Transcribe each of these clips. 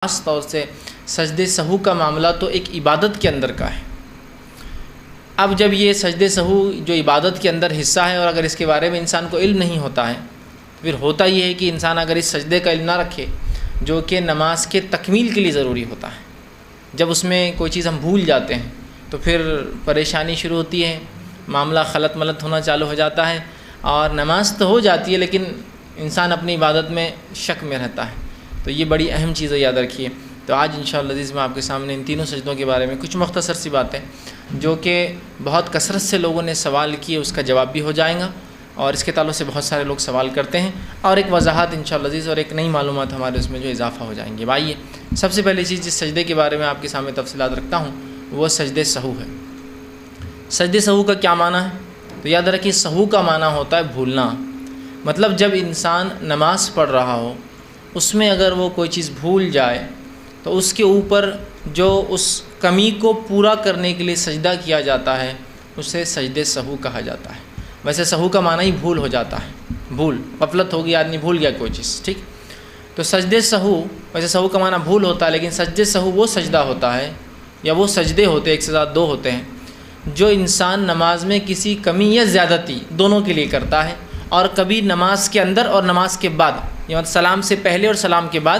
خاص طور سے سجدے سہو کا معاملہ تو ایک عبادت کے اندر کا ہے۔ اب جب یہ سجدے سہو جو عبادت کے اندر حصہ ہے اور اگر اس کے بارے میں انسان کو علم نہیں ہوتا ہے، پھر ہوتا یہ ہے کہ انسان اگر اس سجدے کا علم نہ رکھے جو کہ نماز کے تکمیل کے لیے ضروری ہوتا ہے، جب اس میں کوئی چیز ہم بھول جاتے ہیں تو پھر پریشانی شروع ہوتی ہے، معاملہ خلط ملط ہونا چالو ہو جاتا ہے اور نماز تو ہو جاتی ہے لیکن انسان اپنی عبادت میں شک میں رہتا ہے۔ تو یہ بڑی اہم چیز ہے، یاد رکھیے۔ تو آج انشاءاللہ عزیز میں آپ کے سامنے ان تینوں سجدوں کے بارے میں کچھ مختصر سی باتیں جو کہ بہت کثرت سے لوگوں نے سوال کیے، اس کا جواب بھی ہو جائے گا اور اس کے تعلق سے بہت سارے لوگ سوال کرتے ہیں اور ایک وضاحت انشاءاللہ عزیز اور ایک نئی معلومات ہمارے اس میں جو اضافہ ہو جائیں گے۔ آئیے سب سے پہلی چیز جس سجدے کے بارے میں آپ کے سامنے تفصیلات رکھتا ہوں وہ سجدے سہو ہے۔ سجدے سہو کا کیا معنی ہے؟ تو یاد رکھیے سہو کا معنی ہوتا ہے بھولنا، مطلب جب انسان نماز پڑھ رہا ہو اس میں اگر وہ کوئی چیز بھول جائے تو اس کے اوپر جو اس کمی کو پورا کرنے کے لیے سجدہ کیا جاتا ہے اسے سجدے سہو کہا جاتا ہے۔ ویسے سہو کا معنی ہی بھول ہو جاتا ہے، بھول، غفلت ہوگی، آدمی بھول گیا کوئی چیز، ٹھیک۔ تو سجدے سہو، ویسے سہو کا معنی بھول ہوتا ہے لیکن سجدے سہو وہ سجدہ ہوتا ہے یا وہ سجدے ہوتے ہیں، ایک سے زیادہ دو ہوتے ہیں، جو انسان نماز میں کسی کمی یا زیادتی دونوں کے لیے کرتا ہے اور کبھی نماز کے اندر اور نماز کے بعد، یعنی سلام سے پہلے اور سلام کے بعد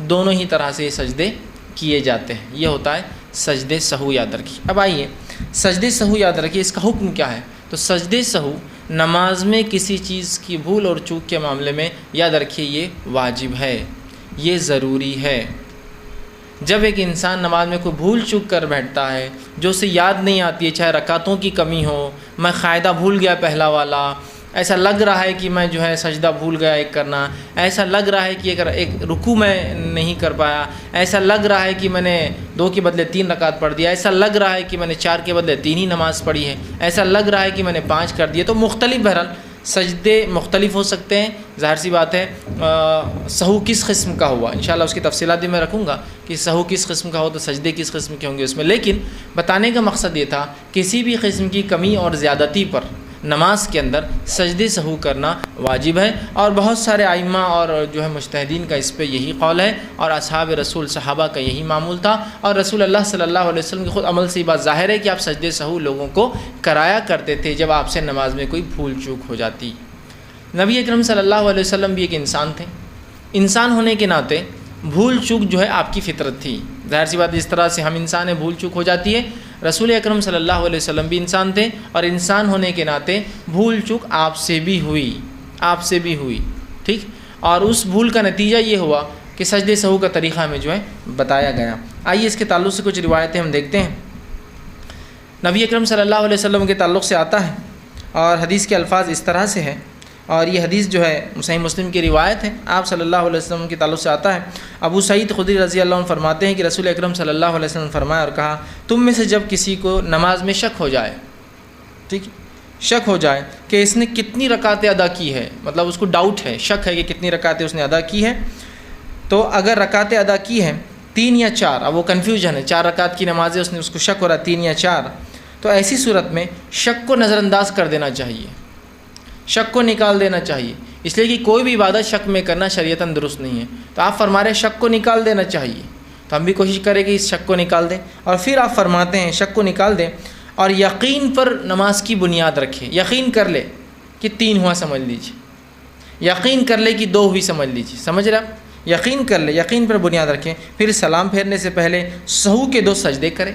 دونوں ہی طرح سے یہ سجدے کیے جاتے ہیں، یہ ہوتا ہے سجدے سہو، یاد رکھیے۔ اب آئیے سجدے سہو یاد رکھیے اس کا حکم کیا ہے۔ تو سجدے سہو نماز میں کسی چیز کی بھول اور چوک کے معاملے میں یاد رکھیے یہ واجب ہے، یہ ضروری ہے۔ جب ایک انسان نماز میں کوئی بھول چوک کر بیٹھتا ہے جو اسے یاد نہیں آتی ہے، چاہے رکعتوں کی کمی ہو، میں قاعدہ بھول گیا پہلا والا، ایسا لگ رہا ہے کہ میں جو ہے سجدہ بھول گیا ایک کرنا، ایسا لگ رہا ہے کہ ایک رکوع میں نہیں کر پایا، ایسا لگ رہا ہے کہ میں نے 2 کے بدلے 3 رکعت پڑھ دیا، ایسا لگ رہا ہے کہ میں نے 4 کے بدلے 3 ہی نماز پڑھی ہے، ایسا لگ رہا ہے کہ میں نے 5 کر دیے۔ تو مختلف بہرحال سجدے مختلف ہو سکتے ہیں، ظاہر سی بات ہے۔ سہو کس قسم کا ہوا انشاءاللہ اس کی تفصیلات بھی میں رکھوں گا کہ سہو کس قسم کا ہو تو سجدے کس قسم کے ہوں گے اس میں، لیکن بتانے کا مقصد یہ تھا کسی بھی قسم کی کمی اور زیادتی پر نماز کے اندر سجدے سہو کرنا واجب ہے، اور بہت سارے ائمہ اور جو ہے مجتہدین کا اس پہ یہی قول ہے اور اصحاب رسول صحابہ کا یہی معمول تھا، اور رسول اللہ صلی اللہ علیہ وسلم کے خود عمل سے یہ بات ظاہر ہے کہ آپ سجدے سہو لوگوں کو کرایا کرتے تھے جب آپ سے نماز میں کوئی بھول چوک ہو جاتی۔ نبی اکرم صلی اللہ علیہ وسلم بھی ایک انسان تھے، انسان ہونے کے ناطے بھول چوک جو ہے آپ کی فطرت تھی، ظاہر سی بات اس طرح سے ہم انسان ہیں بھول چوک ہو جاتی ہے، رسول اکرم صلی اللہ علیہ وسلم بھی انسان تھے اور انسان ہونے کے ناطے بھول چوک آپ سے بھی ہوئی، ٹھیک۔ اور اس بھول کا نتیجہ یہ ہوا کہ سجدے سہو کا طریقہ ہمیں جو ہے بتایا گیا۔ آئیے اس کے تعلق سے کچھ روایتیں ہم دیکھتے ہیں۔ نبی اکرم صلی اللہ علیہ وسلم کے تعلق سے آتا ہے اور حدیث کے الفاظ اس طرح سے ہیں، اور یہ حدیث جو ہے صحیح مسلم کی روایت ہے، آپ صلی اللہ علیہ وسلم کے تعلق سے آتا ہے۔ ابو سعید خدری رضی اللہ عنہ فرماتے ہیں کہ رسول اکرم صلی اللہ علیہ وسلم نے فرمایا اور کہا، تم میں سے جب کسی کو نماز میں شک ہو جائے، ٹھیک، شک ہو جائے کہ اس نے کتنی رکعتیں ادا کی ہے، مطلب اس کو ڈاؤٹ ہے، شک ہے کہ کتنی رکعتیں اس نے ادا کی ہے، تو اگر رکعتیں ادا کی ہیں 3 یا 4، اب وہ کنفیوژن ہے، 4 رکعت کی نماز ہے، اس کو شک ہو رہا ہے 3 یا 4، تو ایسی صورت میں شک کو نظر انداز کر دینا چاہیے، شک کو نکال دینا چاہیے، اس لیے کہ کوئی بھی عبادت شک میں کرنا شریعتاً درست نہیں ہے۔ تو آپ فرما رہے ہیں شک کو نکال دینا چاہیے، تو ہم بھی کوشش کریں کہ اس شک کو نکال دیں، اور پھر آپ فرماتے ہیں شک کو نکال دیں اور یقین پر نماز کی بنیاد رکھیں، یقین کر لے کہ 3 ہوا سمجھ لیجیے، یقین کر لے کہ 2 ہوئی سمجھ لیجیے، سمجھ رہے آپ، یقین کر لے، یقین پر بنیاد رکھیں، پھر سلام پھیرنے سے پہلے سہو کے 2 سجدے کریں۔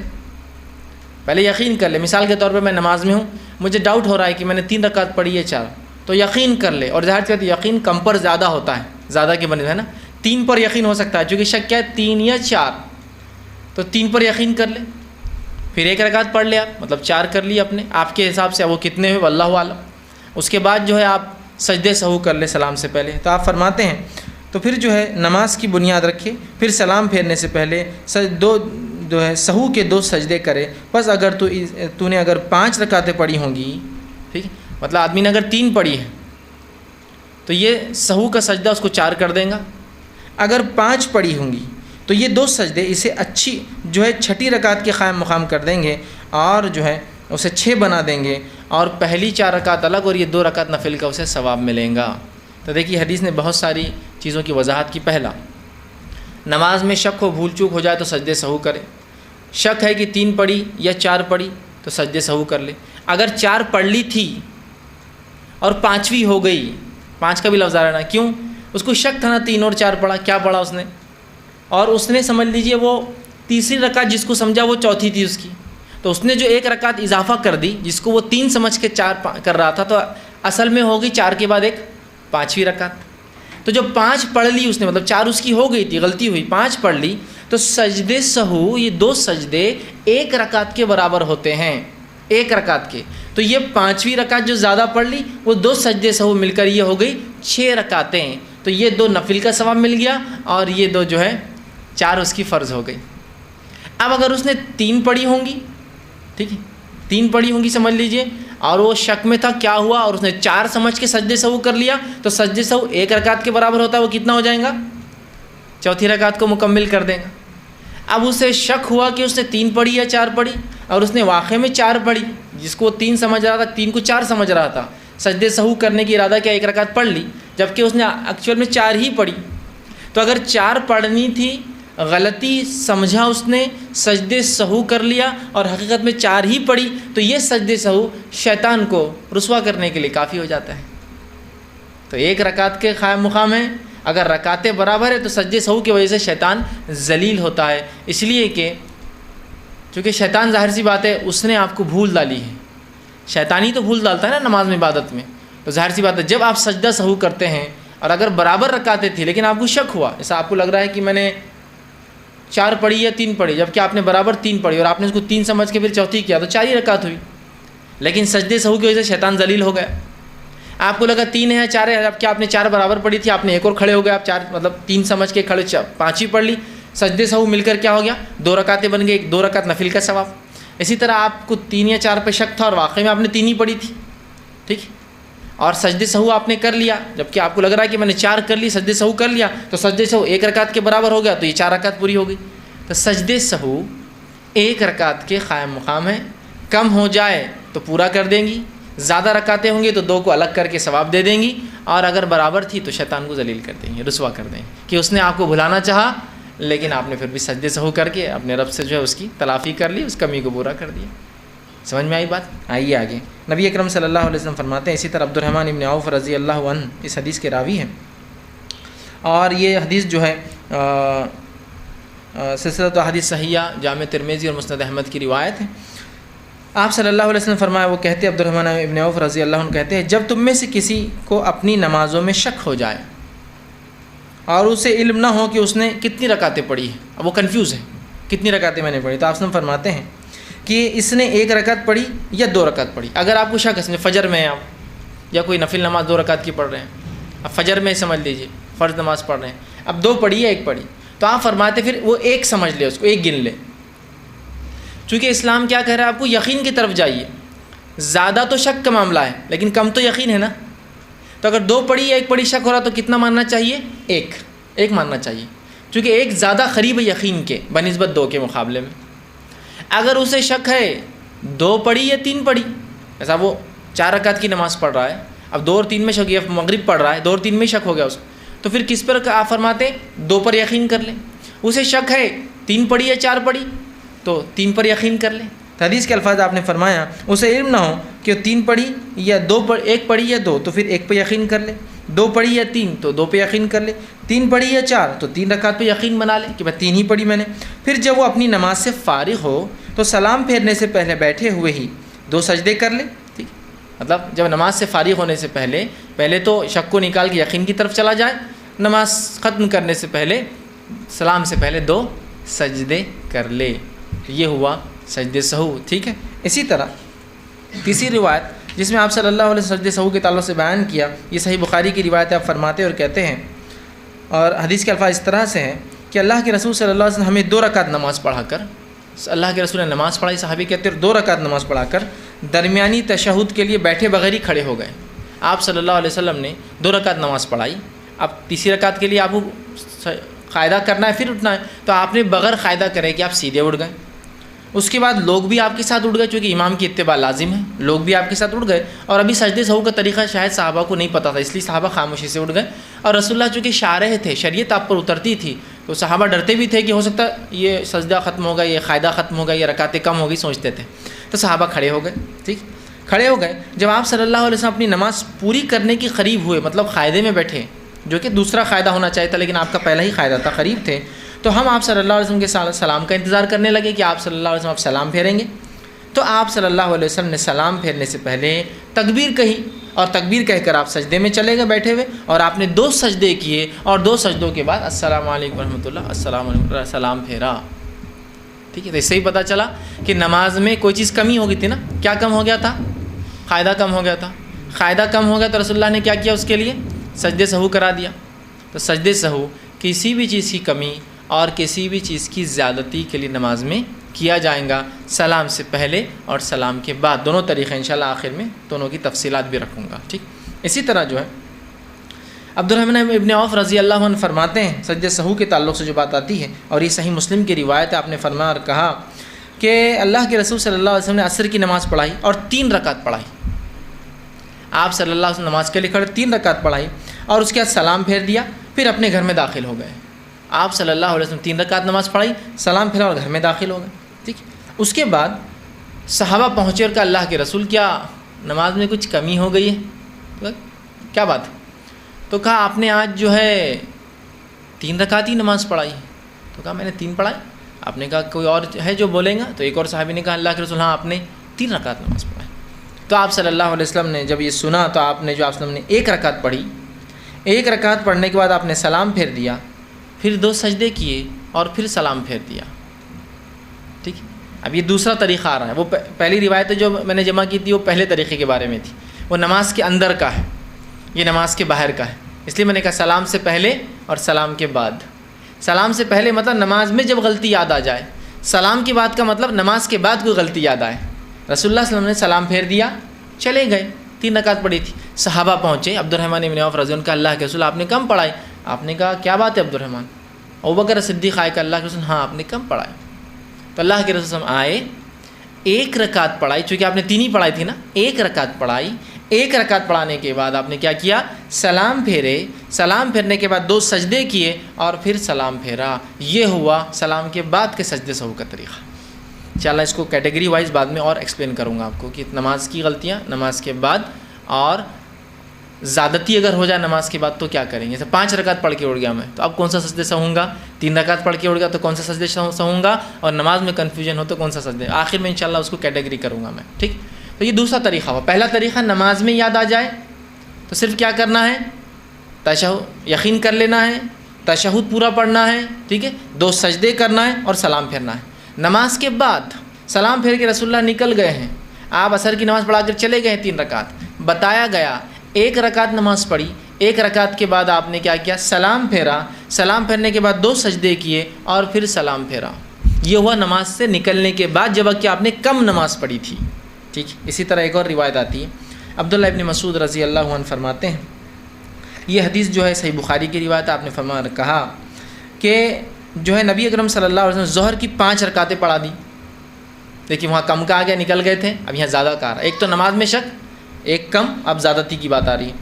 پہلے یقین کر لے، مثال کے طور پہ میں نماز میں ہوں، مجھے ڈاؤٹ ہو رہا ہے کہ میں نے 3 رکعت پڑھی ہے 4، تو یقین کر لے، اور ظاہر سی بات یقین کم پر زیادہ ہوتا ہے، زیادہ کے بنے ہے نا، 3 پر یقین ہو سکتا ہے چونکہ شک کیا ہے 3 یا 4، تو 3 پر یقین کر لے، پھر 1 رکعت پڑھ لے آپ، مطلب 4 کر لی اپنے آپ کے حساب سے، وہ کتنے ہوئے واللہ عالم۔ اس کے بعد جو ہے آپ سجدے سہو کر لے سلام سے پہلے۔ تو آپ فرماتے ہیں تو پھر جو ہے نماز کی بنیاد رکھے، پھر سلام پھیرنے سے پہلے جو ہے سہو کے 2 سجدے کرے، بس اگر تو نے اگر 5 رکعتیں پڑھی ہوں گی، ٹھیک، مطلب آدمی نے اگر 3 پڑھی ہے تو یہ سہو کا سجدہ اس کو 4 کر دیں گا، اگر 5 پڑھی ہوں گی تو یہ 2 سجدے اسے اچھی جو ہے 6ٹھی رکعت کے قائم مقام کر دیں گے اور جو ہے اسے 6 بنا دیں گے، اور پہلی 4 رکعت الگ اور یہ 2 رکعت نفل کا اسے ثواب ملیں گا۔ تو دیکھیے حدیث نے بہت ساری چیزوں کی وضاحت کی۔ پہلا، نماز میں شک ہو، بھول چوک ہو جائے تو سجدے سہو کرے۔ شک ہے کہ 3 پڑھی یا 4 پڑھی تو سجدے سہو کر لے۔ اگر 4 پڑھ لی تھی اور 5ویں ہو گئی، 5 کا بھی لفظ آ رہا ہے، کیوں؟ اس کو شک تھا نا 3 اور 4 پڑھا، کیا پڑھا اس نے، اور اس نے سمجھ لیجئے وہ تیسری رکعت جس کو سمجھا وہ چوتھی تھی اس کی، تو اس نے جو 1 رکعت اضافہ کر دی جس کو وہ 3 سمجھ کے 4 کر رہا تھا، تو اصل میں ہوگی 4 کے بعد ایک 5ویں رکعت۔ تو جب 5 پڑھ لی اس نے، مطلب 4 اس کی ہو گئی تھی، غلطی ہوئی، 5 پڑھ لی، تو سجدے سہو یہ 2 سجدے 1 رکعت کے برابر ہوتے ہیں، 1 رکعت کے۔ تو یہ 5ویں رکعت جو زیادہ پڑھ لی وہ 2 سجدے سہو مل کر یہ ہو گئی 6 رکعتیں، تو یہ 2 نفل کا ثواب مل گیا اور یہ 2 جو ہے 4 اس کی فرض ہو گئی۔ اب اگر اس نے 3 پڑھی ہوں گی، ٹھیک ہے، 3 پڑھی ہوں گی سمجھ لیجئے، اور وہ شک میں تھا کیا ہوا، اور اس نے 4 سمجھ کے سجدے سہو کر لیا، تو سجدے سہو 1 رکعت کے برابر ہوتا ہے، وہ کتنا ہو جائے گا، چوتھی رکعت کو مکمل کر دیں گا۔ اب اسے شک ہوا کہ اس نے 3 پڑھی یا 4 پڑھی، اور اس نے واقع میں 4 پڑھی، جس کو 3 سمجھ رہا تھا 3 کو 4 سمجھ رہا تھا، سجدے سہو کرنے کی ارادہ کیا 1 رکعت پڑھ لی، جبکہ اس نے ایکچوئل میں 4 ہی پڑھی۔ تو اگر 4 پڑھنی تھی، غلطی سمجھا اس نے، سجدے سہو کر لیا اور حقیقت میں 4 ہی پڑھی، تو یہ سجدے سہو شیطان کو رسوا کرنے کے لیے کافی ہو جاتا ہے۔ تو 1 رکعت کے قائم مقام ہے، اگر رکعتیں برابر ہے تو سجدے سہو کی وجہ سے شیطان ذلیل ہوتا ہے، اس لیے کہ چونکہ شیطان ظاہر سی بات ہے اس نے آپ کو بھول ڈالی ہے، شیطانی تو بھول ڈالتا ہے نا نماز میں، عبادت میں، تو ظاہر سی بات ہے جب آپ سجدہ سہو کرتے ہیں اور اگر برابر رکعتیں تھی لیکن آپ کو شک ہوا، ایسا آپ کو لگ رہا ہے کہ میں نے 4 پڑھی یا 3 پڑھی، جبکہ آپ نے برابر 3 پڑھی اور آپ نے اس کو 3 سمجھ کے پھر چوتھی کیا، تو 4 ہی رکعت ہوئی، لیکن سجدے سہو کی وجہ سے شیطان ذلیل ہو گیا۔ آپ کو لگا 3 ہے یا 4 ہے، جبکہ آپ نے 4 برابر پڑھی تھی، آپ نے ایک اور کھڑے ہو گئے، آپ 4 مطلب 3 سمجھ کے کھڑے 5 ہی پڑھ لی، سجدے سہو مل کر کیا ہو گیا 2 رکعتیں بن گئی، 2 رکعت نفل کا ثواب۔ اسی طرح آپ کو 3 یا 4 پہ شک تھا اور واقعی میں آپ نے 3 ہی پڑھی تھی، ٹھیک، اور سجدے سہو آپ نے کر لیا، جبکہ آپ کو لگ رہا ہے کہ میں نے 4 کر لی، سجدے سہو کر لیا، تو سجدے سہو 1 رکعت کے برابر ہو گیا، تو یہ 4 رکعت پوری ہو گئی۔ تو سجدے سہو 1 رکعت کے قائم مقام ہے، کم ہو جائے تو پورا کر دیں گی، زیادہ رکعتیں ہوں گی تو 2 کو الگ کر کے ثواب دے دیں گی، اور اگر برابر تھی تو شیطان کو ذلیل کر دیں گے، رسوا کر دیں گے کہ اس نے آپ کو بھلانا چاہا لیکن آپ نے پھر بھی سجدے سہو کر کے اپنے رب سے جو ہے اس کی تلافی کر لی، اس کمی کو پورا کر دیا۔ سمجھ میں آئی بات؟ آئیے آگے۔ نبی اکرم صلی اللہ علیہ وسلم فرماتے ہیں، اسی طرح عبد الرحمن ابن عوف رضی اللہ عنہ اس حدیث کے راوی ہیں، اور یہ حدیث جو ہے سلسلۃ احادیث صحیحہ جامع ترمذی اور مسند احمد کی روایت ہے۔ آپ صلی اللہ علیہ وسلم فرمایا، وہ کہتے ہیں عبد الرحمن ابن عوف رضی اللہ عنہ کہتے ہیں، جب تم میں سے کسی کو اپنی نمازوں میں شک ہو جائے اور اسے علم نہ ہو کہ اس نے کتنی رکعتیں پڑھی ہیں، اب وہ کنفیوز ہے کتنی رکعتیں میں نے پڑھی، تو آپ صلی اللہ علیہ وسلم فرماتے ہیں کہ اس نے 1 رکعت پڑھی یا 2 رکعت پڑھی۔ اگر آپ کو شک ہے فجر میں آپ یا کوئی نفل نماز 2 رکعت کی پڑھ رہے ہیں، اب فجر میں سمجھ لیجئے فرض نماز پڑھ رہے ہیں، اب 2 پڑھی یا 1 پڑھی، تو آپ فرماتے پھر وہ 1 سمجھ لے، اس کو 1 گن لے، چونکہ اسلام کیا کہہ رہا ہے آپ کو یقین کی طرف جائیے، زیادہ تو شک کا معاملہ ہے لیکن کم تو یقین ہے نا، تو اگر 2 پڑھی یا 1 پڑھی شک ہو رہا تو کتنا ماننا چاہیے، 1 ماننا چاہیے، چونکہ 1 زیادہ قریب ہے یقین کے بنسبت 2 کے مقابلے میں۔ اگر اسے شک ہے 2 پڑھی یا 3 پڑھی، ایسا وہ 4 رکعت کی نماز پڑھ رہا ہے، اب 2 اور 3 میں شک، یا مغرب پڑھ رہا ہے 2 اور 3 میں شک ہو گیا اس کو، تو پھر کس پر آپ فرماتے 2 پر یقین کر لیں۔ اسے شک ہے 3 پڑھی یا 4 پڑھی تو 3 پر یقین کر لیں۔ حدیث کے الفاظ آپ نے فرمایا، اسے علم نہ ہو کہ 3 پڑھی یا 1 پڑھی یا 2 تو پھر 1 پہ یقین کر لے، 2 پڑھی یا 3 تو 2 پہ یقین کر لے، 3 پڑھی یا 4 تو 3 رکعت پہ یقین بنا لے کہ میں 3 ہی پڑھی میں نے۔ پھر جب وہ اپنی نماز سے فارغ ہو تو سلام پھیرنے سے پہلے ہوئے ہی 2 سجدے کر لے، ٹھیک، مطلب جب نماز سے فارغ ہونے سے پہلے تو شک کو نکال کے یقین کی طرف چلا جائے، نماز ختم کرنے سے پہلے سلام سے پہلے 2 سجدے کر لے، یہ ہوا سجدے سہو، ٹھیک ہے۔ اسی طرح تیسری روایت جس میں آپ صلی اللہ علیہ وسلم سجدے سہو کے تعلق سے بیان کیا، یہ صحیح بخاری کی روایت ہے، آپ فرماتے اور کہتے ہیں، اور حدیث کے الفاظ اس طرح سے ہیں کہ اللہ کے رسول صلی اللہ علیہ وسلم ہمیں 2 رکعت نماز پڑھا کر، اللہ کے رسول نے نماز پڑھائی، صحابی کہتے ہیں 2 رکعت نماز پڑھا کر درمیانی تشہد کے لیے بیٹھے بغیر ہی کھڑے ہو گئے۔ آپ صلی اللہ علیہ وسلم نے 2 رکعت نماز پڑھائی، اب تیسری رکعت کے لیے آپ کو قاعدہ کرنا ہے پھر اٹھنا ہے، تو آپ نے بغیر قاعدہ کرے کہ آپ سیدھے اٹھ گئے، اس کے بعد لوگ بھی آپ کے ساتھ اٹھ گئے، چونکہ امام کی اتباع لازم ہے، لوگ بھی آپ کے ساتھ اٹھ گئے، اور ابھی سجدے سہو کا طریقہ شاید صحابہ کو نہیں پتہ تھا، اس لیے صحابہ خاموشی سے اٹھ گئے، اور رسول اللہ چونکہ شارح تھے، شریعت آپ پر اترتی تھی، تو صحابہ ڈرتے بھی تھے کہ ہو سکتا یہ سجدہ ختم ہوگا، یہ قاعدہ ختم ہوگا، یہ رکعتیں کم ہوگی، سوچتے تھے. تو صحابہ کھڑے ہو گئے. ٹھیک، کھڑے ہو گئے. جب آپ صلی اللہ علیہ وسلم اپنی نماز پوری کرنے کی قریب ہوئے، مطلب قاعدے میں بیٹھے، جو کہ دوسرا قاعدہ ہونا چاہیے تھا لیکن آپ کا پہلا ہی قاعدہ تھا، قریب تھے، تو ہم آپ صلی اللہ علیہ وسلم کے سلام کا انتظار کرنے لگے کہ آپ صلی اللہ علیہ وسلم آپ سلام پھیریں گے. تو آپ صلی اللہ علیہ وسلم نے سلام پھیرنے سے پہلے تکبیر کہی، اور تکبیر کہہ کر آپ سجدے میں چلے گئے بیٹھے ہوئے، اور آپ نے 2 سجدے کیے، اور 2 سجدوں کے بعد السلام علیکم ورحمۃ اللہ، السلام علیکم ورحمۃ اللہ، سلام پھیرا. ٹھیک ہے، تو اس سے ہی پتہ چلا کہ نماز میں کوئی چیز کمی ہو گئی تھی نا. کیا کم ہو گیا تھا؟ قاعدہ کم ہو گیا تھا. قاعدہ کم ہو گیا تو رسول اللہ نے کیا کیا اس کے لیے؟ سجدے سہو کرا دیا. تو سجدے سہو کسی بھی چیز کی کمی اور کسی بھی چیز کی زیادتی کے لیے نماز میں کیا جائے گا، سلام سے پہلے اور سلام کے بعد. دونوں طریقے انشاءاللہ آخر میں دونوں کی تفصیلات بھی رکھوں گا. ٹھیک، اسی طرح جو ہے عبد الرحمن ابن عوف رضی اللہ عنہ فرماتے ہیں، سجدے سہو کے تعلق سے جو بات آتی ہے، اور یہ صحیح مسلم کی روایت ہے، آپ نے فرمایا اور کہا کہ اللہ کے رسول صلی اللہ علیہ وسلم نے عصر کی نماز پڑھائی اور 3 رکعت پڑھائی. آپ صلی اللہ علیہ وسلم نماز کے لیے کھڑے، 3 رکعت پڑھائی، اور اس کے بعد سلام پھیر دیا، پھر اپنے گھر میں داخل ہو گئے. آپ صلی اللہ علیہ وسلم 3 رکعت نماز پڑھائی، سلام پھیرا اور گھر میں داخل ہو گئے. ٹھیک، اس کے بعد صحابہ پہنچے اور کہا اللہ کے رسول کیا نماز میں کچھ کمی ہو گئی ہے؟ کیا بات ہے؟ تو کہا آپ نے آج جو ہے 3 رکعت ہی نماز پڑھائی ہے. تو کہا میں نے 3 پڑھائی. آپ نے کہا کوئی اور ہے جو بولیں گا؟ تو ایک اور صحابی نے کہا اللہ کے رسول ہاں آپ نے 3 رکعت نماز پڑھائی. تو آپ صلی اللہ علیہ وسلم نے جب یہ سنا تو آپ نے جو آپ صلی اللہ علیہ وسلم نے 1 رکعت پڑھی، 1 رکعت پڑھنے کے بعد آپ نے سلام پھیر دیا، پھر 2 سجدے کیے اور پھر سلام پھیر دیا. ٹھیک، اب یہ دوسرا طریقہ آ رہا ہے. وہ پہلی روایت جو میں نے جمع کی تھی وہ پہلے طریقے کے بارے میں تھی، وہ نماز کے اندر کا ہے، یہ نماز کے باہر کا ہے. اس لیے میں نے کہا سلام سے پہلے اور سلام کے بعد. سلام سے پہلے مطلب نماز میں جب غلطی یاد آ جائے، سلام کے بعد کا مطلب نماز کے بعد کوئی غلطی یاد آئے. رسول اللہ صلی اللہ علیہ وسلم نے سلام پھیر دیا، چلے گئے. 3 رکعت پڑھی تھی. صحابہ پہنچے، عبد الرحمن ابن عوف رضی اللہ عنہ کا اللہ کے رسول آپ نے کم پڑھائی. آپ نے کہا کیا بات ہے عبد الرحمن؟ ابوبکر صدیق آئے کہ اللہ کے رسول ہاں آپ نے کم پڑھائی. تو اللہ کے رسول آئے، 1 رکعت پڑھائی، چونکہ آپ نے 3 ہی پڑھائی تھی نا، 1 رکعت پڑھائی. 1 رکعت پڑھانے کے بعد آپ نے کیا کیا؟ سلام پھیرے. سلام پھیرنے کے بعد 2 سجدے کیے اور پھر سلام پھیرا. یہ ہوا سلام کے بعد کے سجدے سہو کا طریقہ. انشاءاللہ اس کو کیٹیگری وائز بعد میں اور ایکسپلین کروں گا آپ کو کہ نماز کی غلطیاں نماز کے بعد، اور زیادتی اگر ہو جائے نماز کے بعد تو کیا کریں گے. جیسے 5 رکعت پڑھ کے اٹھ گیا میں تو اب کون سا سجدے سہوں گا؟ 3 رکعت پڑھ کے اٹھ گیا تو کون سا سجدے سہوں گا؟ اور نماز میں کنفیوژن ہو تو کون سا سجدے؟ آخر میں انشاءاللہ اس کو کیٹیگری کروں گا میں. ٹھیک، تو یہ دوسرا طریقہ ہوا. پہلا طریقہ نماز میں یاد آ جائے تو صرف کیا کرنا ہے؟ تشہد، یقین کر لینا ہے، تشہد پورا پڑھنا ہے. ٹھیک ہے، 2 سجدے کرنا ہے اور سلام پھیرنا ہے. نماز کے بعد سلام پھیر کے رسول اللہ نکل گئے ہیں، آپ عصر کی نماز پڑھا کر چلے گئے ہیں 3 رکعت. بتایا گیا 1 رکعت نماز پڑھی، 1 رکعت کے بعد آپ نے کیا کیا؟ سلام پھیرا. سلام پھیرنے کے بعد 2 سجدے کیے اور پھر سلام پھیرا. یہ ہوا نماز سے نکلنے کے بعد، جب کہ آپ نے کم نماز پڑھی تھی. ٹھیک، اسی طرح ایک اور روایت آتی ہے، عبداللہ ابن مسعود رضی اللہ عنہ فرماتے ہیں، یہ حدیث جو ہے صحیح بخاری کی روایت ہے. آپ نے فرمایا کہا کہ جو ہے نبی اکرم صلی اللہ علیہ وسلم ظہر کی 5 رکعتیں پڑھا دی. دیکھیے وہاں کم کا آ گیا، نکل گئے تھے، اب یہاں زیادہ کا آ رہا ہے. ایک تو نماز میں شک، ایک کم، اب زیادتی کی بات آ رہی ہے.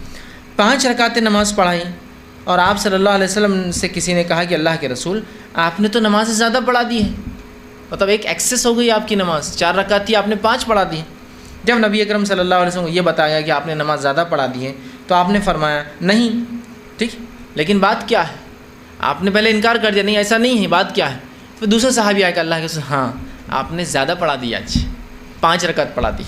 5 رکعتیں نماز پڑھائی، اور آپ صلی اللہ علیہ وسلم سے کسی نے کہا کہ اللہ کے رسول آپ نے تو نماز سے زیادہ پڑھا دی ہے، مطلب ایک ایکسیس ہو گئی آپ کی نماز. 4 رکعت تھی، آپ نے 5 پڑھا دی. جب نبی اکرم صلی اللہ علیہ وسلم کو یہ بتایا کہ آپ نے نماز زیادہ پڑھا دی ہے تو آپ نے فرمایا نہیں. ٹھیک، لیکن بات کیا ہے؟ آپ نے پہلے انکار کر دیا، نہیں ایسا نہیں ہے، بات کیا ہے؟ پھر دوسرے صحابی آئے کہ اللہ کے رسول ہاں آپ نے زیادہ پڑھا دی، آج 5 رکعت پڑھا دی.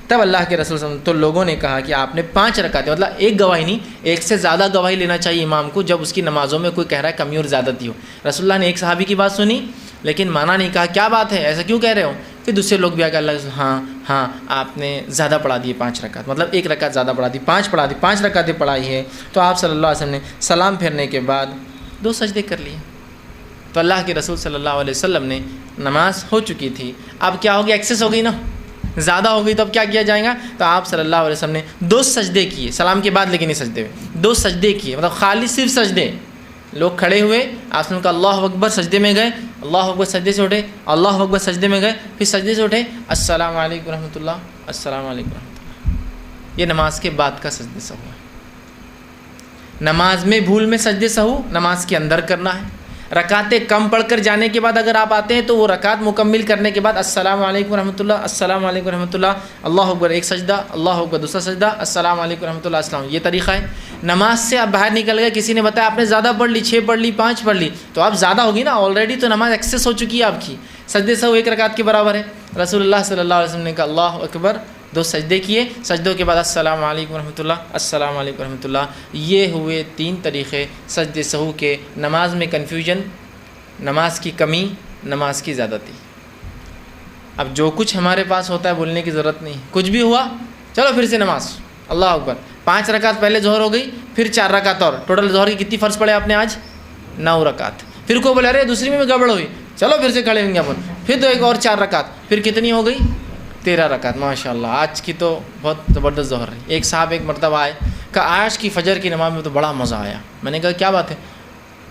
تب اللہ کے رسول صلی اللہ علیہ وسلم تو لوگوں نے کہا کہ آپ نے 5 رکعتیں، مطلب ایک گواہی نہیں، ایک سے زیادہ گواہی لینا چاہیے امام کو جب اس کی نمازوں میں کوئی کہہ رہا ہے کمی اور زیادتی ہو. رسول اللہ نے ایک صحابی کی بات سنی لیکن مانا نہیں، کہا کیا بات ہے، ایسا کیوں کہہ رہے ہو؟ پھر دوسرے لوگ بھی آ کے اللہ کے ہاں آپ نے زیادہ پڑھا دی 5 رکعت، مطلب 1 رکعت زیادہ پڑھا دی، 5 پڑھا دی، 5 رکعتیں پڑھائی ہے. تو آپ صلی اللہ علیہ وسلم نے سلام پھیرنے کے بعد 2 سجدے کر لیے. تو اللہ کے رسول صلی اللہ علیہ وسلم نے نماز ہو چکی تھی، اب کیا ہوگی؟ ایکسیس ہو گئی نا، زیادہ ہو گئی، تو اب کیا کیا جائے گا؟ تو آپ صلی اللہ علیہ وسلم نے 2 سجدے کیے سلام کے بعد، لیکن نہیں سجدے ہوئے، 2 سجدے کیے، مطلب خالی صرف سجدے. لوگ کھڑے ہوئے، آپ نے کہا اللہ اکبر، سجدے میں گئے، اللہ اکبر، سجدے سے اٹھے، اللہ اکبر، سجدے میں گئے، پھر سجدے سے اٹھے، السلام علیکم ورحمۃ اللہ، السلام علیکم ورحمۃ اللہ. یہ نماز کے بعد کا سجدے سے ہوا. نماز میں بھول میں سجدے سہو نماز کے اندر کرنا ہے. رکعتیں کم پڑھ کر جانے کے بعد اگر آپ آتے ہیں تو وہ رکعت مکمل کرنے کے بعد السلام علیکم ورحمۃ اللہ، السلام علیکم ورحمۃ اللہ، اللہ اکبر ایک سجدہ، اللہ اکبر دوسرا سجدہ، السلام علیکم ورحمۃ اللہ السلام. یہ طریقہ ہے. نماز سے آپ باہر نکل گئے، کسی نے بتایا آپ نے زیادہ پڑھ لی، 6 پڑھ لی، 5 پڑھ لی، تو آپ زیادہ ہوگی نا، آلریڈی تو نماز ایکسیس ہو چکی ہے آپ کی. سجدے سہو 1 رکعت کے برابر ہے. رسول اللہ صلی اللہ علیہ وسلم نے کہا اللہ اکبر، 2 سجدے کیے، سجدوں کے بعد السلام علیکم ورحمۃ اللہ، السلام علیکم ورحمۃ اللہ. یہ ہوئے 3 طریقے سجدے سہو کے. نماز میں کنفیوژن، نماز کی کمی، نماز کی زیادتی. اب جو کچھ ہمارے پاس ہوتا ہے بولنے کی ضرورت نہیں. کچھ بھی ہوا چلو پھر سے نماز، اللہ اکبر. 5 رکعت پہلے ظہر ہو گئی، پھر 4 رکعت اور. ٹوٹل ظہر کی کتنی فرض پڑے آپ نے آج؟ 9 رکعت. پھر کو بولے ارے دوسری میں گڑبڑ ہوئی، چلو پھر سے کھڑے ہوں گے اپن، پھر تو ایک اور 4 رکعت، پھر کتنی ہو گئی؟ 13 رکعت. ماشاء اللہ آج کی تو بہت زبردست ظہر رہی. ایک صاحب ایک مرتبہ آئے، کہا آج کی فجر کی نماز میں تو بڑا مزہ آیا. میں نے کہا کیا بات ہے؟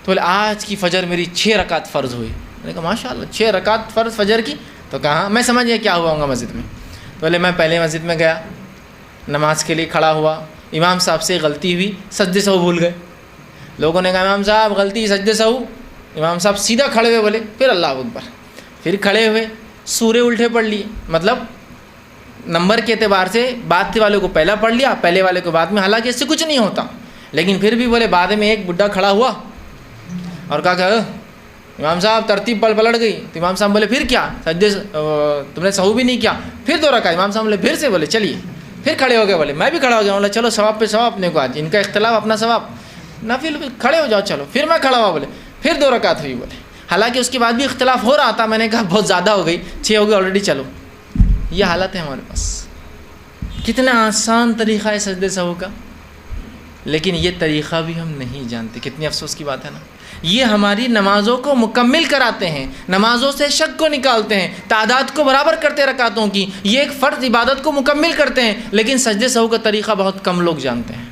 تو بولے آج کی فجر میری 6 رکعت فرض ہوئی. میں نے کہا ماشاء اللہ 6 رکعت فرض فجر کی؟ تو کہا میں سمجھ گیا کیا ہوا ہوں گا مسجد میں. تو بولے میں پہلے مسجد میں گیا، نماز کے لیے کھڑا ہوا، امام صاحب سے غلطی ہوئی، سجدے سہو بھول گئے. لوگوں نے کہا امام صاحب غلطی سجدے سہو. امام صاحب سیدھا کھڑے ہوئے بولے پھر اللہ اکبر. پھر کھڑے ہوئے سورے الٹے پڑھ لیے، مطلب نمبر کے اعتبار سے بعد والے کو پہلا پڑھ لیا، پہلے والے کو بعد میں. حالانکہ اس سے کچھ نہیں ہوتا، لیکن پھر بھی بولے بعد میں ایک بڈھا کھڑا ہوا اور کہا کہ امام صاحب ترتیب پلٹ گئی. تو امام صاحب بولے پھر کیا سجدے تم نے سہو بھی نہیں کیا؟ پھر 2 رکعت. امام صاحب بولے پھر سے، بولے چلیے. پھر کھڑے ہو گئے، بولے میں بھی کھڑا ہو گیا. بولے چلو ثواب پہ ثواب اپنے کو، آج ان کا اختلاف اپنا ثواب نہ، پھر کھڑے ہو جاؤ. چلو پھر میں کھڑا ہوا، بولے پھر 2 رکعت ہوئی. بولے حالانکہ اس کے بعد بھی اختلاف ہو رہا تھا. میں نے کہا بہت زیادہ ہو گئی، 6 ہو گئی آلریڈی، چلو. یہ حالت ہے ہمارے پاس. کتنا آسان طریقہ ہے سجدے سہو کا، لیکن یہ طریقہ بھی ہم نہیں جانتے. کتنی افسوس کی بات ہے نا. یہ ہماری نمازوں کو مکمل کراتے ہیں، نمازوں سے شک کو نکالتے ہیں، تعداد کو برابر کرتے رکعتوں کی. یہ ایک فرض عبادت کو مکمل کرتے ہیں، لیکن سجدے سہو کا طریقہ بہت کم لوگ جانتے ہیں.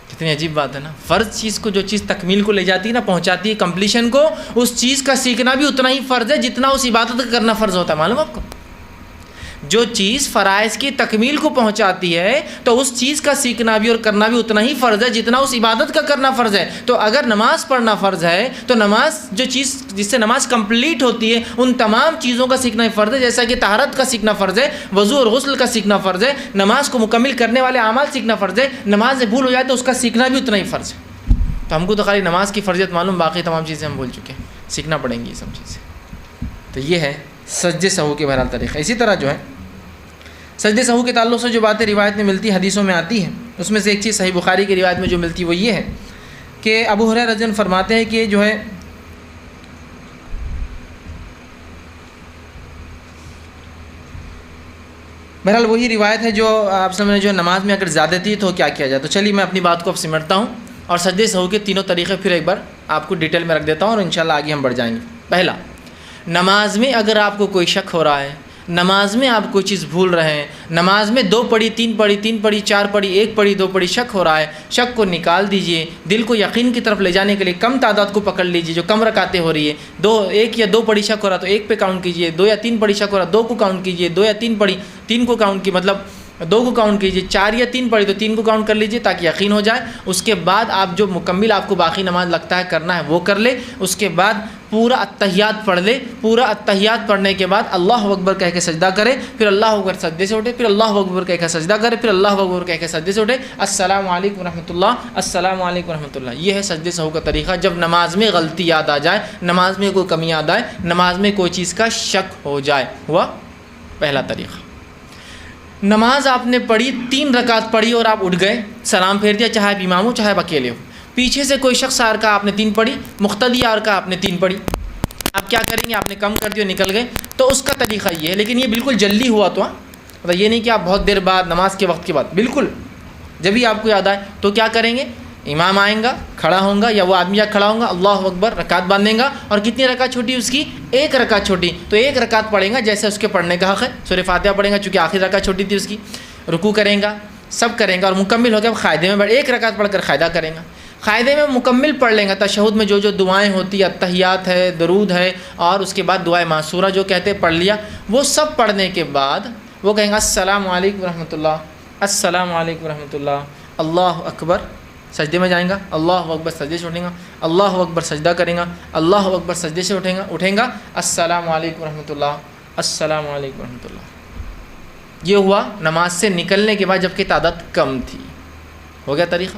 کتنی عجیب بات ہے نا. فرض چیز کو، جو چیز تکمیل کو لے جاتی ہے نا، پہنچاتی ہے کمپلیشن کو، اس چیز کا سیکھنا بھی اتنا ہی فرض ہے جتنا اس عبادت کا کرنا فرض ہوتا ہے. معلوم آپ کو؟ جو چیز فرائض کی تکمیل کو پہنچاتی ہے تو اس چیز کا سیکھنا بھی اور کرنا بھی اتنا ہی فرض ہے جتنا اس عبادت کا کرنا فرض ہے. تو اگر نماز پڑھنا فرض ہے تو نماز، جو چیز جس سے نماز کمپلیٹ ہوتی ہے، ان تمام چیزوں کا سیکھنا فرض ہے. جیسا کہ طہارت کا سیکھنا فرض ہے، وضو اور غسل کا سیکھنا فرض ہے، نماز کو مکمل کرنے والے اعمال سیکھنا فرض ہے. نماز سے بھول ہو جائے تو اس کا سیکھنا بھی اتنا ہی فرض ہے. تو ہم کو تو خالی نماز کی فرضیت معلوم، باقی تمام چیزیں ہم بھول چکے ہیں. سیکھنا پڑیں گی یہ سب چیزیں. تو یہ ہے سجدے سہو کے بہرحال طریقہ. اسی طرح جو ہے سجدے سہو کے تعلق سے جو باتیں روایت میں ملتی، حدیثوں میں آتی ہیں، اس میں سے ایک چیز صحیح بخاری کی روایت میں جو ملتی وہ یہ ہے کہ ابو ہریرہ رضی اللہ عنہ فرماتے ہیں کہ جو ہے بہرحال وہی روایت ہے جو آپ سمجھ جو نماز میں اگر زیادتی تو کیا کیا جائے. تو چلیے میں اپنی بات کو اب سمٹتا ہوں اور سجدے سہو کے 3 طریقے پھر ایک بار آپ کو ڈیٹیل میں رکھ دیتا ہوں اور انشاءاللہ آگے ہم بڑھ جائیں گے. پہلا، نماز میں اگر آپ کو کوئی شک ہو رہا ہے، نماز میں آپ کوئی چیز بھول رہے ہیں، نماز میں 2 پڑھی 3 پڑھی 3 پڑھی 4 پڑھی 1 پڑھی 2 پڑھی، شک ہو رہا ہے، شک کو نکال دیجئے. دل کو یقین کی طرف لے جانے کے لیے کم تعداد کو پکڑ لیجئے جو کم رکعتیں ہو رہی ہے. 1 یا 2 پڑھی شک ہو رہا تو 1 پہ کاؤنٹ کیجئے. 2 یا 3 پڑھی شک ہو رہا 2 کو کاؤنٹ کیجئے. 2 یا 3 پڑھی 3 کو کاؤنٹ کی، مطلب 2 کو کاؤنٹ کیجئے. 4 یا 3 پڑھی تو 3 کو کاؤنٹ کر لیجئے تاکہ یقین ہو جائے. اس کے بعد آپ جو مکمل آپ کو باقی نماز لگتا ہے کرنا ہے وہ کر لے. اس کے بعد پورا التحیات پڑھ لے. پورا التحیات پڑھنے کے بعد اللہ اکبر کہہ کے سجدہ کرے، پھر اللہ اکبر سجدے سے اٹھے، پھر اللہ اکبر کہہ کے سجدہ کرے، پھر اللہ اکبر کہہ کے سجدے سے اٹھے. السلام علیکم ورحمۃ اللہ، السلام علیکم ورحمۃ اللہ. یہ ہے سجدے سہو کا طریقہ. جب نماز میں غلطی یاد آ جائے، نماز میں کوئی کمی یاد آئے، نماز میں کوئی چیز کا شک ہو جائے. ہوا پہلا طریقہ. نماز آپ نے پڑھی، 3 رکعت پڑھی اور آپ اٹھ گئے، سلام پھیر دیا، چاہے آپ امام ہو چاہے آپ اکیلے ہو. پیچھے سے کوئی شخص آر کا آپ نے 3 پڑھی، مقتدی آر کا آپ نے 3 پڑھی. آپ کیا کریں گے؟ آپ نے کم کر دیا، نکل گئے. تو اس کا طریقہ یہ ہے، لیکن یہ بالکل جلدی ہوا تو مطلب یہ نہیں کہ آپ بہت دیر بعد نماز کے وقت کے بعد، بالکل جب بھی آپ کو یاد آئے تو کیا کریں گے؟ امام آئیں گا، کھڑا ہوں گا یا وہ آدمی کھڑا ہوں گا، اللہ اکبر رکعت باندھیں گا. اور کتنی رکعت چھوٹی اس کی؟ 1 رکعت چھوٹی. تو 1 رکعت پڑھیں گا جیسے اس کے پڑھنے کا حق ہے. سورہ فاتحہ پڑھیں گا چونکہ آخری رکعت چھوٹی تھی اس کی. رکوع کریں گا، سب کریں گا اور مکمل ہو گیا. قاعدے میں بیٹھ 1 رکعت پڑھ کر قاعدہ کریں گا. قاعدے میں مکمل پڑھ لیں گا. تشہد میں جو جو دعائیں ہوتی ہیں، التحیات ہے، درود ہے، اور اس کے بعد دعائے معصورہ جو کہتے ہیں پڑھ لیا. وہ سب پڑھنے کے بعد وہ کہیں گا السلام علیکم ورحمۃ اللہ. السلام علیکم ورحمۃ اللہ، اللہ اکبر، سجدے میں جائیں گا، اللہ اکبر، سجدے سے اٹھیں گا، اللہ اکبر، سجدہ کریں گا، اللہ اکبر، سجدے سے اٹھیں گا، السلام علیکم ورحمۃ اللہ، السلام علیکم ورحمۃ اللہ۔ یہ ہوا نماز سے نکلنے کے بعد جب کہ تعداد کم تھی۔ ہو گیا طریقہ؟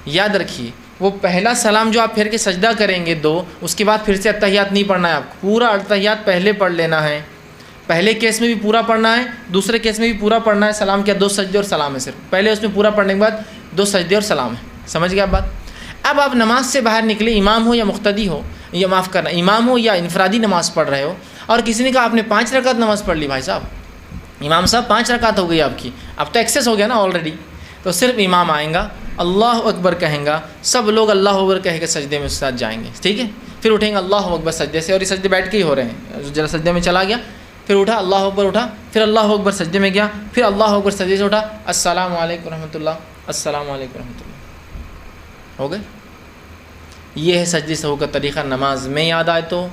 یاد رکھیے وہ پہلا سلام جو آپ پھر کے سجدہ کریں گے دو، اس کے بعد پھر سے اتحیات نہیں پڑھنا ہے آپ کو، پورا اتحیات پہلے پڑھ لینا ہے۔ پہلے کیس میں بھی پورا پڑھنا ہے، دوسرے کیس میں بھی پورا پڑھنا ہے۔ سلام کیا؟ 2 سجدے اور سلام ہے صرف، پہلے اس میں پورا پڑھنے کے بعد 2 سجدے اور سلام ہے۔ سمجھ گیا آپ بات؟ اب آپ نماز سے باہر نکلے، امام ہو یا مقتدی ہو، یا معاف کرنا امام ہو یا انفرادی نماز پڑھ رہے ہو، اور کسی نے کہا آپ نے 5 رکعت نماز پڑھ لی، بھائی صاحب امام صاحب 5 رکعت ہو گئی آپ کی، اب تو ایکسیس ہو گیا نا آلریڈی، تو صرف امام آئیں گا، اللہ اکبر کہیں گا، سب لوگ اللہ اکبر کہہ کے سجدے میں اس کے ساتھ جائیں گے، ٹھیک ہے؟ پھر اٹھیں گے اللہ اکبر سجدے سے، اور یہ سجدے بیٹھ کے ہی ہو رہے ہیں، ذرا سجدے میں چلا گیا، پھر اٹھا اللہ اکبر، اٹھا پھر اللہ اکبر سجدے میں گیا، پھر اللہ اکبر سجدے سے اٹھا، السلام علیکم ورحمۃ اللہ، السلام علیکم ورحمۃ اللہ، ہو گئے؟ یہ ہے سجدے سہو کا طریقہ۔ نماز میں یاد آئے تو،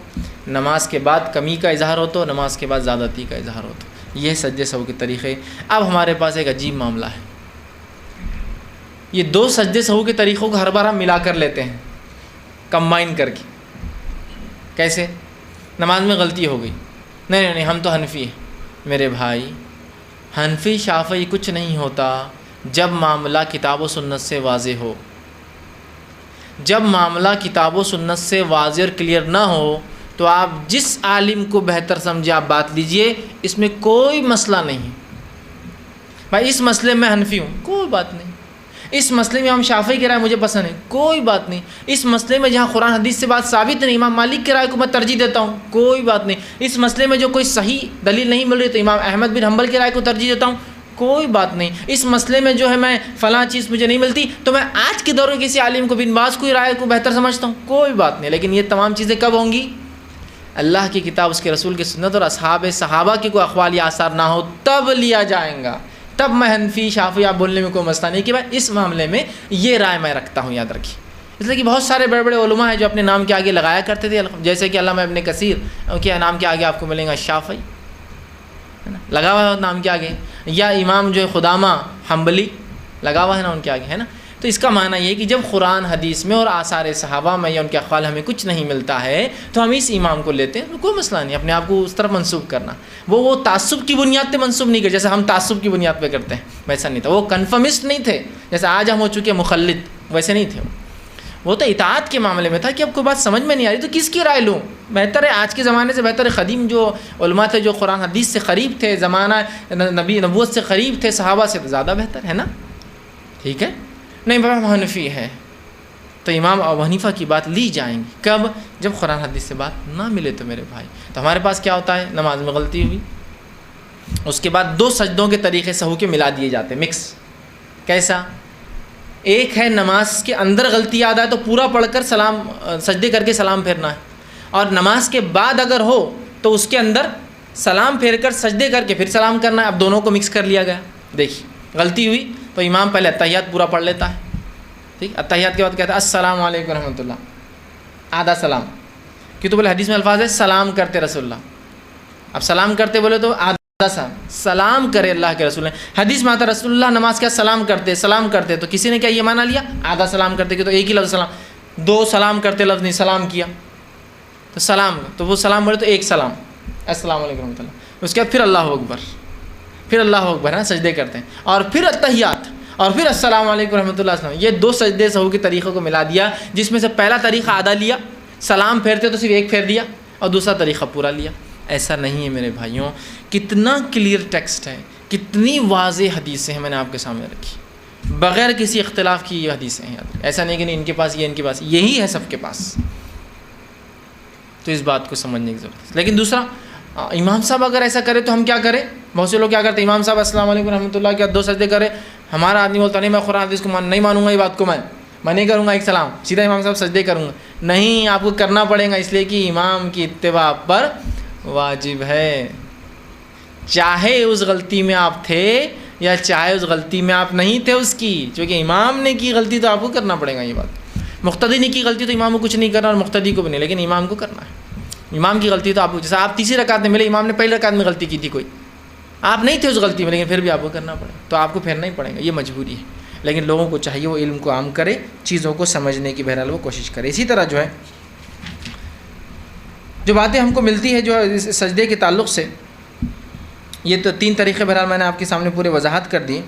نماز کے بعد کمی کا اظہار ہو تو، نماز کے بعد زیادتی کا اظہار ہو تو، یہ ہے سجدے سہو کے طریقے۔ اب ہمارے پاس ایک عجیب معاملہ ہے، یہ 2 سجدے سہو کے طریقوں کو ہر بار ہم ملا کر لیتے ہیں، کمبائن کر کے۔ کیسے؟ نماز میں غلطی ہو گئی، نہیں ہم تو حنفی ہیں۔ میرے بھائی حنفی شافعی کچھ نہیں ہوتا جب معاملہ کتاب و سنت سے واضح ہو۔ جب معاملہ کتاب و سنت سے واضح اور کلیئر نہ ہو تو آپ جس عالم کو بہتر سمجھے آپ بات لیجئے، اس میں کوئی مسئلہ نہیں۔ بھائی اس مسئلے میں حنفی ہوں، کوئی بات نہیں۔ اس مسئلے میں ہم شافعی کی رائے مجھے پسند ہے، کوئی بات نہیں۔ اس مسئلے میں جہاں قرآن حدیث سے بات ثابت نہیں، امام مالک کی رائے کو میں ترجیح دیتا ہوں، کوئی بات نہیں۔ اس مسئلے میں جو کوئی صحیح دلیل نہیں مل رہی تو امام احمد بن حنبل کی رائے کو ترجیح دیتا ہوں، کوئی بات نہیں۔ اس مسئلے میں جو ہے میں فلاں چیز مجھے نہیں ملتی تو میں آج کے دور میں کسی عالم کو، بن باز کی رائے کو بہتر سمجھتا ہوں، کوئی بات نہیں۔ لیکن یہ تمام چیزیں کب ہوں گی؟ اللہ کی کتاب، اس کے رسول کی سنت اور اصحاب صحابہ کی کوئی اقوال یا آثار نہ ہو، تب لیا جائیں گا۔ تب میں حنفی شافعی آپ بولنے میں کوئی مسئلہ نہیں کہ بھائی اس معاملے میں یہ رائے میں رکھتا ہوں، یاد رکھیے۔ اس لیے کہ بہت سارے بڑے بڑے علماء ہیں جو اپنے نام کے آگے لگایا کرتے تھے، جیسے کہ علامہ ابن کثیر کے نام کے آگے آپ کو ملیں گا شافعی، ہے نا، لگا ہوا ہے نام کے آگے، یا امام جو ہے خدامہ حنبلی لگا ہوا ہے نا ان کے آگے، ہے نا۔ تو اس کا معنی یہ ہے کہ جب قرآن حدیث میں اور آثار صحابہ میں یا ان کے اقوال ہمیں کچھ نہیں ملتا ہے تو ہم اس امام کو لیتے ہیں، کوئی مسئلہ نہیں اپنے آپ کو اس طرف منسوب کرنا۔ وہ تعصب کی بنیاد پہ منسوب نہیں کرتے جیسے ہم تعصب کی بنیاد پہ کرتے ہیں، ویسا نہیں تھا۔ وہ کنفرمسٹ نہیں تھے جیسے آج ہم ہو چکے مخلد، ویسے نہیں تھے۔ وہ تو اطاعت کے معاملے میں تھا کہ اب کوئی بات سمجھ میں نہیں آ رہی تو کس کی رائے لوں؟ بہتر ہے آج کے زمانے سے بہتر ہے قدیم جو علماء تھے جو قرآن حدیث سے قریب تھے، زمانہ نبی نبوت سے قریب تھے، صحابہ سے، تو زیادہ بہتر ہے نا، ٹھیک ہے۔ نہیں بابا ہم حنفی ہے تو امام ابو حنیفہ کی بات لی جائیں گی، کب؟ جب قرآن حدیث سے بات نہ ملے تو میرے بھائی۔ تو ہمارے پاس کیا ہوتا ہے؟ نماز میں غلطی ہوئی، اس کے بعد 2 سجدوں کے طریقے سہو کے ملا دیے جاتے ہیں، مکس۔ کیسا؟ ایک ہے نماز کے اندر غلطی یاد آئے تو پورا پڑھ کر سلام سجدے کر کے سلام پھیرنا ہے، اور نماز کے بعد اگر ہو تو اس کے اندر سلام پھیر کر سجدے کر کے پھر سلام کرنا ہے۔ اب دونوں کو مکس کر لیا گیا۔ دیکھیے غلطی ہوئی تو امام پہلے اتحیات پورا پڑھ لیتا ہے، ٹھیک، اتحیات کے بعد کہتا ہے السلام علیکم ورحمۃ اللہ، آدھا سلام، کیوں تو بولے حدیث میں الفاظ ہے سلام کرتے رسول اللہ۔ اب سلام کرتے بولے تو آدھا سلام کرے اللہ کے رسول نے، حدیث میں آتا رسول اللہ نماز کیا سلام کرتے تو کسی نے کیا یہ مانا لیا آدھا سلام کرتے کہ تو ایک ہی لفظ سلام، 2 سلام کرتے لفظ نہیں، سلام کیا تو سلام، تو وہ سلام بولے تو ایک سلام السلام علیکم ورحمۃ اللہ، اس کے بعد پھر اللہ اکبر، پھر اللہ اکبر ہے سجدے کرتے ہیں، اور پھر اتحیات، اور پھر السلام علیکم ورحمۃ اللہ وسلم۔ یہ 2 سجدے سہو کے طریقوں کو ملا دیا، جس میں سے پہلا طریقہ آدھا لیا، سلام پھیرتے تو صرف ایک پھیر دیا، اور دوسرا طریقہ پورا لیا۔ ایسا نہیں ہے میرے بھائیوں، کتنا کلیئر ٹیکسٹ ہے، کتنی واضح حدیثیں ہیں میں نے آپ کے سامنے رکھی، بغیر کسی اختلاف کی یہ حدیثیں ہیں۔ ایسا نہیں کہ نہیں ان کے پاس یہ، ان کے پاس یہی ہے سب کے پاس، تو اس بات کو سمجھنے کی ضرورت ہے۔ لیکن دوسرا، امام صاحب اگر ایسا کرے تو ہم کیا کریں؟ بہت سے لوگ کیا کرتے ہیں، امام صاحب السلام علیکم ورحمۃ اللہ کے 2 سجدے کرے، ہمارا آدمی بولتا نہیں میں قرآن حدیث کو نہیں مانوں گا، یہ بات کو میں نہیں کروں گا، ایک سلام سیدھا امام صاحب سجدے کروں گا۔ نہیں، آپ کو کرنا پڑے گا، اس لیے کہ امام کی اتباع پر واجب ہے، چاہے اس غلطی میں آپ تھے یا چاہے اس غلطی میں آپ نہیں تھے اس کی، چونکہ امام نے کی غلطی تو آپ کو کرنا پڑے گا۔ یہ بات مقتدی نے کی غلطی تو امام کو کچھ نہیں کرنا اور مقتدی کو بھی نہیں، لیکن امام کو کرنا ہے۔ امام کی غلطی تو آپ کو، جیسے آپ تیسری رکعت میں ملے، امام نے پہلی رکعت میں غلطی کی تھی کوئی، آپ نہیں تھے اس غلطی میں لیکن پھر بھی آپ کو کرنا پڑے تو آپ کو پھیرنا ہی پڑے گا، یہ مجبوری ہے. لیکن لوگوں کو چاہیے وہ علم کو عام کرے، چیزوں کو سمجھنے کی بہرحال وہ کوشش کرے. اسی طرح جو ہے جو باتیں ہم کو ملتی ہے جو سجدے کے تعلق سے، یہ تو 3 طریقے بہرحال میں نے آپ کے سامنے پورے وضاحت کر دی.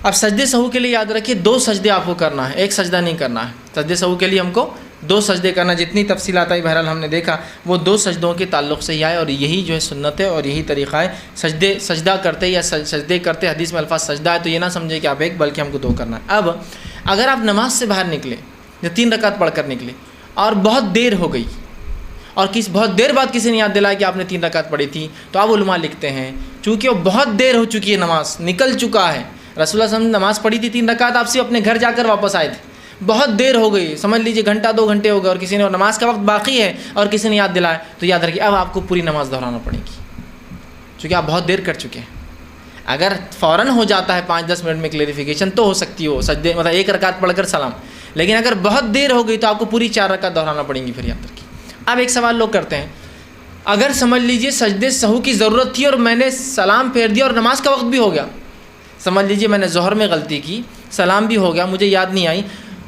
اب سجدے سہو کے لیے یاد رکھیے 2 سجدے آپ کو کرنا ہے، ایک سجدہ نہیں کرنا ہے. سجدے سہو کے لیے ہم کو 2 سجدے کرنا، جتنی تفصیلات آئی بہرحال ہم نے دیکھا وہ 2 سجدوں کے تعلق سے ہی آئے، اور یہی جو ہے سنت ہے اور یہی طریقہ ہے. سجدہ کرتے یا سجدے کرتے حدیث میں الفاظ سجدہ ہے تو یہ نہ سمجھے کہ آپ ایک بلکہ ہم کو 2 کرنا ہے. اب اگر آپ نماز سے باہر نکلے یا 3 رکعت پڑھ کر نکلے اور بہت دیر ہو گئی اور بہت دیر بعد کسی نے یاد دلایا کہ آپ نے 3 رکعت پڑھی تھی، تو اب علماء لکھتے ہیں چونکہ وہ بہت دیر ہو چکی ہے، نماز نکل چکا ہے. رسول اللہ صلی اللہ علیہ وسلم نے نماز پڑھی تھی 3 رکعت، آپ صرف اپنے گھر جا کر واپس آئے تھے، بہت دیر ہو گئی، سمجھ لیجئے گھنٹہ 2 گھنٹے ہو گئے، اور کسی نے نماز کا وقت باقی ہے اور کسی نے یاد دلایا، تو یاد رکھیے اب آپ کو پوری نماز دہرانا پڑے گی چونکہ آپ بہت دیر کر چکے ہیں. اگر فوراً ہو جاتا ہے 5-10 منٹ میں کلیریفیکیشن تو ہو سکتی ہو سجدے، مطلب 1 رکعت پڑھ کر سلام، لیکن اگر بہت دیر ہو گئی تو آپ کو پوری 4 رکعت دہرانا پڑیں گی. پھر یاد رکھیے. اب ایک سوال لوگ کرتے ہیں، اگر سمجھ لیجئے سجدے سہو کی ضرورت تھی اور میں نے سلام پھیر دیا اور نماز کا وقت بھی ہو گیا، سمجھ لیجئے میں نے ظہر میں غلطی کی، سلام بھی ہو گیا، مجھے یاد نہیں آئی،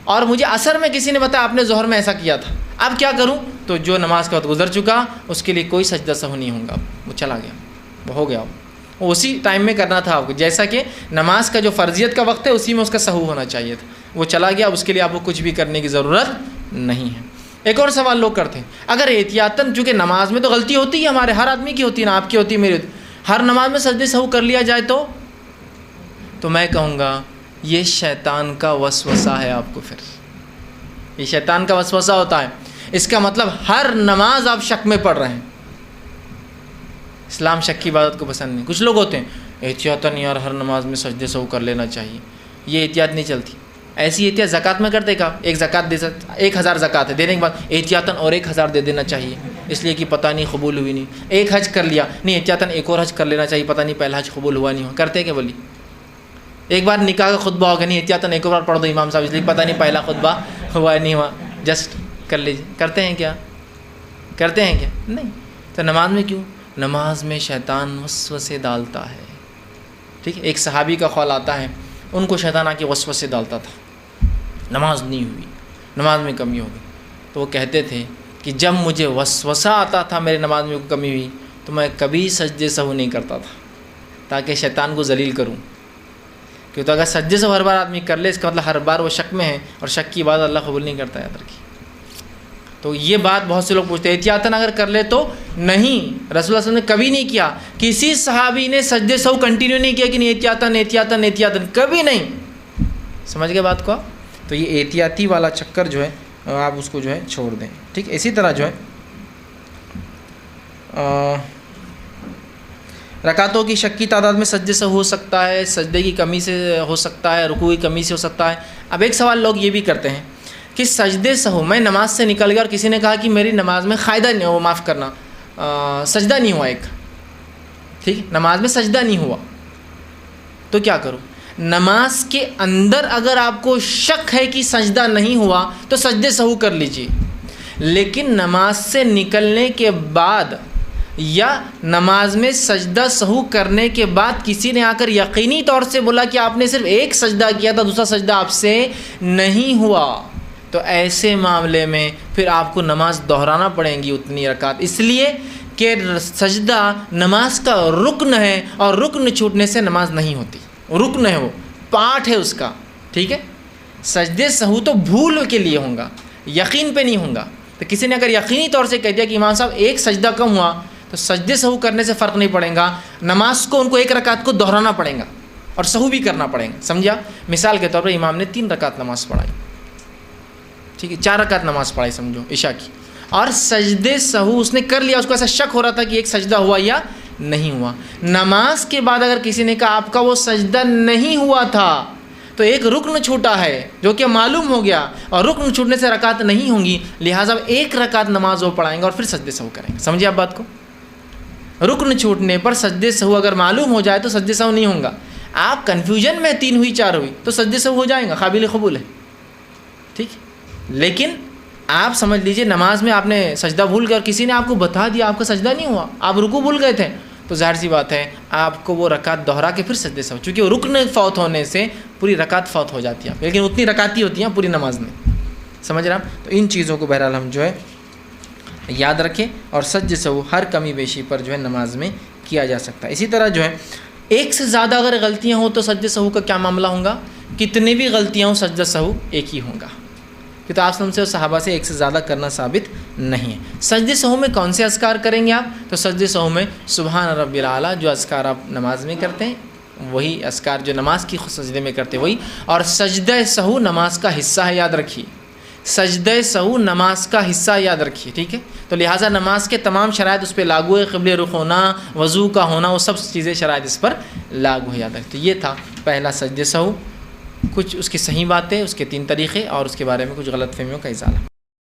اور مجھے عصر میں کسی نے بتایا آپ نے ظہر میں ایسا کیا تھا، اب کیا کروں؟ تو جو نماز کا وقت گزر چکا اس کے لیے کوئی سجدہ سہو نہیں ہوگا، وہ چلا گیا، وہ ہو گیا، وہ اسی ٹائم میں کرنا تھا آپ کو. جیسا کہ نماز کا جو فرضیت کا وقت ہے اسی میں اس کا سہو ہونا چاہیے تھا، وہ چلا گیا، اس کے لیے آپ کو کچھ بھی کرنے کی ضرورت نہیں ہے. ایک اور سوال لوگ کرتے ہیں، اگر احتیاطاً، چونکہ نماز میں تو غلطی ہوتی ہے، ہمارے ہر آدمی کی ہوتی ہے نا، آپ کی ہوتی ہے، میری ہوتی ہے، ہر نماز میں سجدے سہو کر لیا جائے تو میں کہوں گا یہ شیطان کا وسوسہ ہے. آپ کو پھر یہ شیطان کا وسوسہ ہوتا ہے، اس کا مطلب ہر نماز آپ شک میں پڑھ رہے ہیں. اسلام شک کی عبادت کو پسند نہیں. کچھ لوگ ہوتے ہیں احتیاطاً یار ہر نماز میں سجدے سہو کر لینا چاہیے، یہ احتیاط نہیں چلتی. ایسی احتیاط زکوٰۃ میں کرتے کا، ایک زکوٰۃ دے سکتے، 1000 زکوٰۃ ہے، دینے کے بعد احتیاطاً اور 1000 دے دینا چاہیے اس لیے کہ پتہ نہیں قبول ہوئی نہیں. ایک حج کر لیا، نہیں احتیاطاً ایک اور حج کر لینا چاہیے، پتہ نہیں پہلا حج قبول ہوا نہیں ہوا. کرتے کہ بولی ایک بار نکاح کا خطبہ ہوگا، نہیں احتیاطاً ایک بار پڑھ دو امام صاحب اس لیے پتہ نہیں پہلا خطبہ ہوا نہیں ہوا، جسٹ کر لیجیے. کرتے ہیں کیا؟ کرتے ہیں کیا؟ نہیں. تو نماز میں کیوں؟ نماز میں شیطان وسوسے ڈالتا ہے. ٹھیک ہے. ایک صحابی کا قول آتا ہے ان کو شیطان آ کے وسوسے ڈالتا تھا، نماز نہیں ہوئی، نماز میں کمی ہو گئی، تو وہ کہتے تھے کہ جب مجھے وسوسہ آتا تھا میرے نماز میں کمی ہوئی تو میں کبھی سجدے سہو نہیں کرتا تھا تاکہ شیطان کو ذلیل کروں. کیونکہ اگر سجدے سے ہر بار آدمی کر لے اس کا مطلب ہر بار وہ شک میں ہے، اور شک کی بات اللہ قبول نہیں کرتا. یاد رکھیے. تو یہ بات بہت سے لوگ پوچھتے ہیں احتیاطاً اگر کر لے تو نہیں. رسول اللہ صلی اللہ علیہ وسلم نے کبھی نہیں کیا، کسی صحابی نے سجدے سہو کنٹینیو نہیں کیا کہ نہیں احتیاطاً، کبھی نہیں. سمجھ گئے بات کو؟ تو یہ احتیاطی والا چکر جو ہے آپ اس کو جو ہے چھوڑ دیں. ٹھیک. اسی طرح جو ہے رکعتوں کی شک کی تعداد میں سجدے سے ہو سکتا ہے، سجدے کی کمی سے ہو سکتا ہے، رکوع کی کمی سے ہو سکتا ہے. اب ایک سوال لوگ یہ بھی کرتے ہیں کہ سجدے سہو میں نماز سے نکل گیا اور کسی نے کہا کہ میری نماز میں قاعدہ نہیں ہوا، معاف کرنا سجدہ نہیں ہوا ایک. ٹھیک. نماز میں سجدہ نہیں ہوا تو کیا کروں؟ نماز کے اندر اگر آپ کو شک ہے کہ سجدہ نہیں ہوا تو سجدے سہو کر لیجئے، لیکن نماز سے نکلنے کے بعد یا نماز میں سجدہ سہو کرنے کے بعد کسی نے آ کر یقینی طور سے بولا کہ آپ نے صرف ایک سجدہ کیا تھا، دوسرا سجدہ آپ سے نہیں ہوا، تو ایسے معاملے میں پھر آپ کو نماز دہرانا پڑیں گی اتنی رکعت، اس لیے کہ سجدہ نماز کا رکن ہے اور رکن چھوٹنے سے نماز نہیں ہوتی. رکن ہے، وہ پارٹ ہے اس کا. ٹھیک ہے. سجدے سہو تو بھول کے لیے ہوں گا، یقین پہ نہیں ہوں گا. تو کسی نے اگر یقینی طور سے کہہ دیا کہ امام صاحب ایک سجدہ کم ہوا تو سجدے سہو کرنے سے فرق نہیں پڑے گا، نماز کو ان کو ایک رکعت کو دہرانا پڑے گا اور سہو بھی کرنا پڑے گا. سمجھا؟ مثال کے طور پر امام نے 3 رکعت نماز پڑھائی، ٹھیک ہے، 4 رکعت نماز پڑھائی سمجھو عشاء کی، اور سجدے سہو اس نے کر لیا، اس کو ایسا شک ہو رہا تھا کہ ایک سجدہ ہوا یا نہیں ہوا. نماز کے بعد اگر کسی نے کہا آپ کا وہ سجدہ نہیں ہوا تھا تو ایک رکن چھوٹا ہے جو کہ معلوم ہو گیا، اور رکن چھوٹنے سے رکعت نہیں ہوں گی، لہٰذا ایک رکعت نماز وہ پڑھائیں گے اور پھر سجدے سہو کریں گے. سمجھے آپ بات کو؟ رکن چھوٹنے پر سجدے سہو اگر معلوم ہو جائے تو سجدے سہو نہیں ہوں گا. آپ کنفیوژن میں 3 ہوئی 4 ہوئی تو سجدے سہو ہو جائیں گا، قابل قبول ہے. ٹھیک. لیکن آپ سمجھ لیجئے نماز میں آپ نے سجدہ بھول گئے اور کسی نے آپ کو بتا دیا آپ کا سجدہ نہیں ہوا، آپ رکوع بھول گئے تھے، تو ظاہر سی بات ہے آپ کو وہ رکعت دہرا کے پھر سجدے سہو، چونکہ رکن فوت ہونے سے پوری رکعت فوت ہو جاتی ہے، لیکن اتنی رکعت ہی ہوتی ہیں پوری نماز میں، سمجھ رہے ہیں آپ؟ تو ان چیزوں کو بہرحال ہم جو ہے یاد رکھیں، اور سجدہ سہو ہر کمی بیشی پر جو ہے نماز میں کیا جا سکتا ہے۔ اسی طرح جو ہے ایک سے زیادہ اگر غلطیاں ہوں تو سجدہ سہو کا کیا معاملہ ہوگا؟ کتنے بھی غلطیاں ہوں سجدہ سہو ایک ہی ہوگا، کہ تو آپ سے اور صحابہ سے ایک سے زیادہ کرنا ثابت نہیں ہے۔ سجدہ سہو میں کون سے اذکار کریں گے آپ؟ تو سجدہ سہو میں سبحان ربی الاعلیٰ جو اذکار آپ نماز میں کرتے ہیں وہی اذکار جو نماز کی سجدے میں کرتے وہی، اور سجدہ سہو نماز کا حصہ ہے، یاد رکھیے، سجدہ سہو نماز کا حصہ یاد رکھیے، ٹھیک ہے؟ تو لہٰذا نماز کے تمام شرائط اس پہ لاگو ہے، قبلہ رخ ہونا، وضو کا ہونا، وہ سب چیزیں شرائط اس پر لاگو ہے، یاد رکھتے۔ یہ تھا پہلا سجدہ سہو، کچھ اس کی صحیح باتیں، اس کے 3 طریقے، اور اس کے بارے میں کچھ غلط فہمیوں کا ازالہ۔